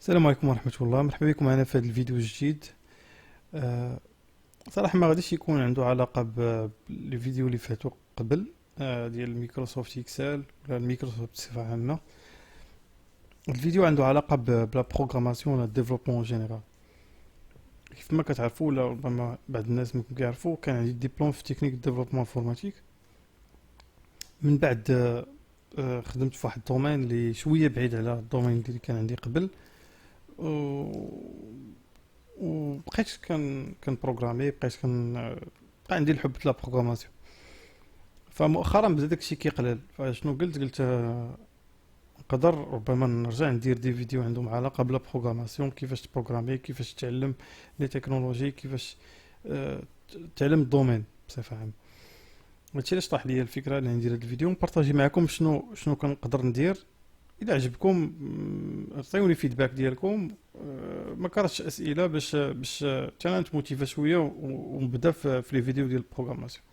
السلام عليكم ورحمة الله، مرحبا بكم معنا في هذا الفيديو الجديد. آه، صراحة ما غاديش يكون عنده علاقة بالفيديو اللي فاتو قبل، ديال مايكروسوفت اكسل ولا الميكروسوفت بصفة عامة. الفيديو عنده علاقة بلا بروغراماسيون ولا ديفلوبمون جينيرال. كيف ما كتعرفوا ولا ربما بعض الناس ممكن كيعرفوا، كان عندي ديبلوم في تكنيك ديفلوبمون انفورماتيك. من بعد خدمت في واحد الدومين اللي شوية بعيد على الدومين اللي كان عندي قبل، وبقيت كنبروغرامي، بقى عندي الحب في لا بروغراماسيون. فمؤخرا بدا داكشي كيقلل، فشنو قلت نقدر ربما نرجع ندير دي فيديو عندهم علاقه بلا بروغراماسيون، كيفاش تبروغرامي، كيفاش تعلم لي تكنولوجي، كيفاش آه، تعلم الدومين بصفه عامه. هادشي علاش طاح ليا الفكره اني ندير هاد الفيديو نبارطاجي معكم شنو كنقدر ندير. اذا عجبكم عطيوني فيدباك ديالكم. ما كرهتش اسئله باش حتى انا نتموتيفا شويه ونبدا في لي فيديو ديال البروغراماسيون.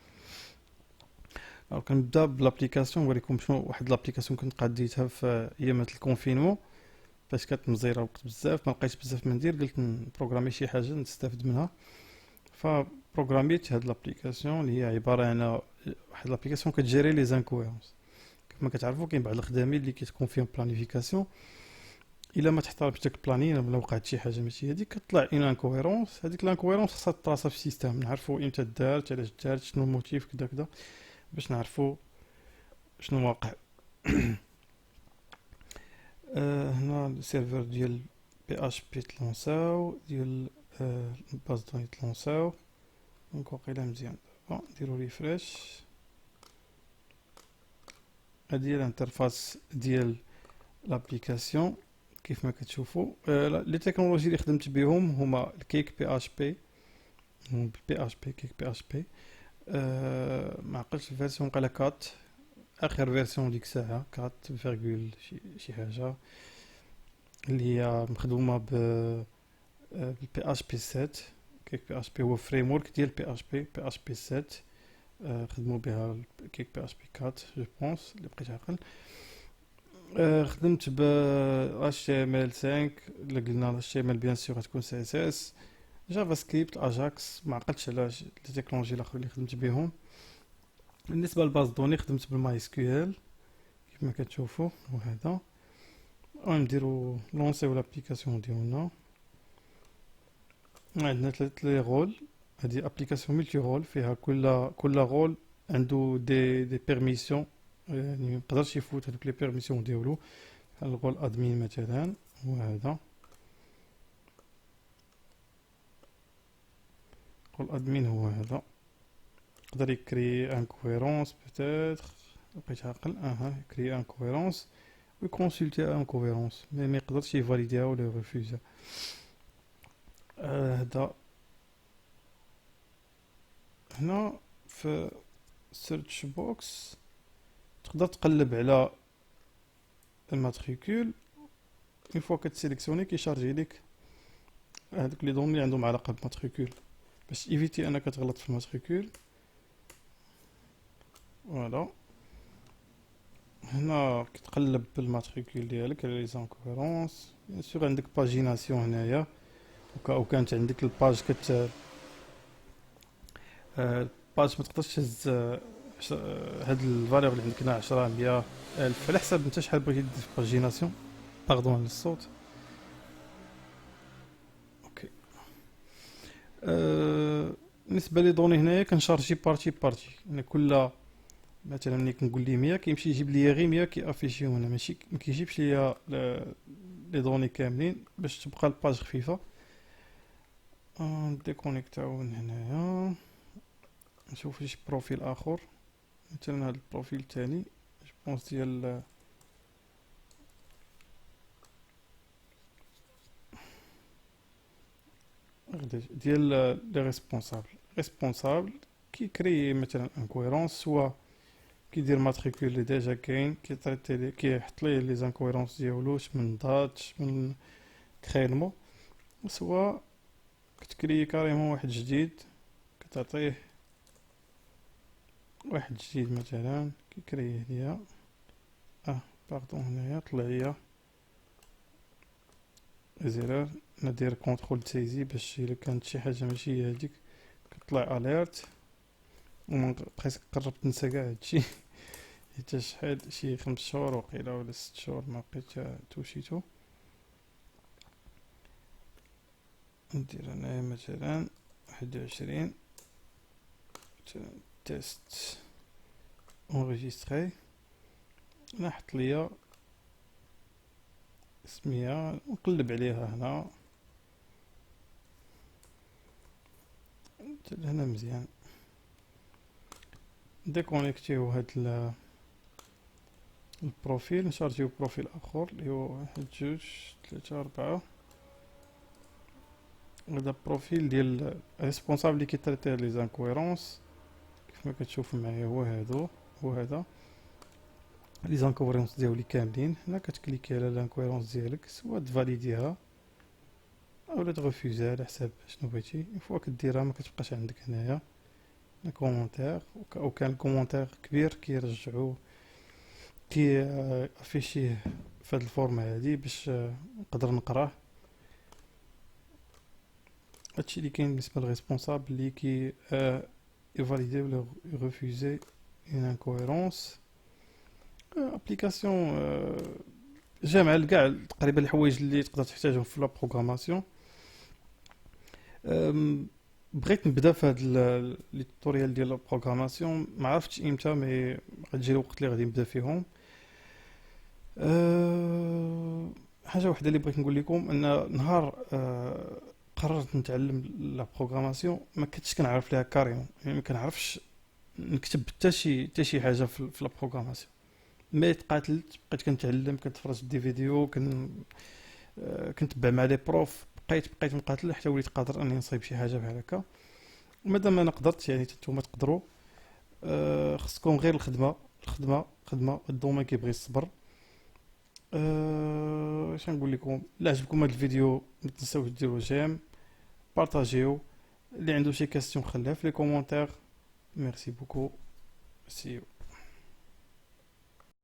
كنبدا بلابليكاسيون، نوريكم شنو واحد لابليكاسيون كنت قاديتها في ايامات الكونفينمون، فاش كانت مزيره وقت بزاف ما لقيتش بزاف ما ندير، قلت نبروغرامي شي حاجه نستافد منها. فبروغراميت هاد لابليكاسيون اللي هي عباره عن واحد لابليكاسيون كتجيري لي زانكويرونس. كما كتعرفوا كاين بعض الخدامين اللي كتكون فيهم بلانيفيكاسيون، الا ما تحترمش داك البلانين ولا وقعت شي حاجه ماشي هذيك كطلع اون انكويرونس. هذيك الانكويرونس خاصها تراسا في السيستم، نعرفوا امتى دارت، علاش دارت، شنو الموتيف، كذا كذا، باش نعرفوا شنو واقع. هنا السيرفر ديال بي اش بي تلونساو، ديال الباز دوني تلونساو. دونك واقيلا مزيان. نديرو ريفريش. هادي هي الانترفاس ديال لابليكاسيون. كيف ما كتشوفوا لي تكنولوجي اللي خدمت بهم هما الكيك بي اش بي، بي اش بي كيك بي اش بي. ما عقلتش الفيرسيون قال 4، اخر فيرسيون ديك الساعه 4 فيرغول شي حاجه، اللي هي مخدومه بالبي اش بي 7. كيك بي اش بي هو فريم ورك ديال بي اش بي 7. خدموا بها كيك بي اش بي 4 جو بونس اللي بقيت عاقل. خدمت ب HTML 5. اللي قلنا HTML بيان سور غتكون CSS، جافا سكريبت، اجاكس. ما عقلتش على لي تكنولوجي الاخرين اللي خدمت بهم. بالنسبه للباز دوني خدمت بالماي اس كيو ال كيف ما كتشوفوا، وهذا نديرو لونسيو لابليكاسيون ديالنا. عندنا ثلاث لي رول. هذه ابليكاسيون ملتي رول، فيها كل رول عنده دي بيرميسيون، يعني ما يقدرش يفوت هذوك لي بيرميسيون ديالو. الرول ادمين مثلا، وهذا رول ادمين هو هذا. يقدر يكري ان كويرونس بوتيتر، بقيت عاقل. يكري ان كويرونس ويكونسلتي ان كويرونس، مي ما يقدرش يفاليديها ولا يرفوزها. هذا هنا في سيرش بوكس تقدر تقلب على الماتريكول. اون فوا كتسيليكسيوني كيشارجي لك هذوك لي دوني اللي عندهم علاقه بالماتريكول، باش ايفيتي انك تغلط في الماتريكول. فوالا، هنا كتقلب بالماتريكول ديالك على لي زانكويرونس. بيان سور عندك باجيناسيون هنايا، او كانت عندك الباج الباج ما تقدرش تهز هاد الفاليور اللي عندك هنا 10 100 1000 على حسب انت شحال بغيتي دير في باجيناسيون. باردون على الصوت. اوكي. بالنسبه لي دوني هنايا كنشارجي بارتي بارتي، يعني كل مثلا ملي كنقول ليه 100 كيمشي يجيب لي غير 100 كيافيشيو هنا، ماشي ما كيجيبش ليا لي دوني كاملين باش تبقى الباج خفيفه. ديكونيكتاو من هنايا، نشوف شي بروفيل اخر. مثلا هذا البروفيل الثاني جوبونس ديال لي ريسبونسابل كي مثلا انكويرونس، سوا كيدير ماتريكول اللي ديجا كاين كيتريتي لي كيحط ليه لي زانكويرونس ديالو من دات من كريلمو، سوا كتكري كاريمون واحد جديد، كتعطيه واحد جديد مثلا كيكريه ليا. باردون هنايا طلع ليا زيرور، ندير كونترول تيزي باش الا كانت شي حاجه ماشي هي هذيك كطلع اليرت. وما بقيت قربت ننسى كاع هادشي. حيت شحال شي 5 شهور وقيلا ولا 6 شهور ما بقيت توشيتو. ندير انايا مثلا 21 تيست انغيجيستري، نحط ليا سمية نقلب عليها هنا. هنا مزيان ديكونيكتيو هاد البروفيل، نشارجيو بروفيل اخر اللي هو 1 2 3 4. هذا بروفيل ديال ريسبونسابل اللي كيتريتي لي زانكويرونس. كيف ما كتشوف معايا هو هذا لي زانكويرونس ديالي كاملين. هنا كتكليكي على لانكويرونس ديالك، سوا تفاليديها اولا تغوفيزيها على حساب شنو بغيتي. فوا كديرها ما كتبقاش عندك هنايا كومونتير، او كان الكومونتير كبير كيرجعو كي افيشيه في هاد الفورما هادي باش نقدر نقراه. هادشي اللي كاين بالنسبه للريسبونسابل اللي كي يفاليدي ولا يرفوزي اون انكويرونس. ابليكاسيون جامعه لكاع تقريبا الحوايج اللي تقدر تحتاجهم في لا بروغراماسيون. بغيت نبدا في هاد لي توتوريال ديال لا بروغراماسيون، ما عرفتش امتى مي غتجي الوقت اللي غادي نبدا فيهم. حاجه وحده اللي بغيت نقول لكم ان نهار قررت نتعلم لا بروغراماسيون ما كنتش كنعرف ليها كاريمون، يعني ما كنعرفش نكتب حتى شي حاجه في لا بروغراماسيون. مي تقاتلت بقيت كنتعلم، كنتفرج دي فيديو، كنتبع مع لي بروف، بقيت مقاتل حتى وليت قادر اني نصيب شي حاجه بحال هكا. ومادام انا قدرت يعني نتوما تقدروا. خصكم غير الخدمه الدومين كيبغي الصبر. اش نقول لكم، الا عجبكم هذا الفيديو ما تنساوش ديروا جيم، بارطاجيو. اللي عنده شي كاستيون خليها في لي كومونتير. ميرسي بوكو، سي يو.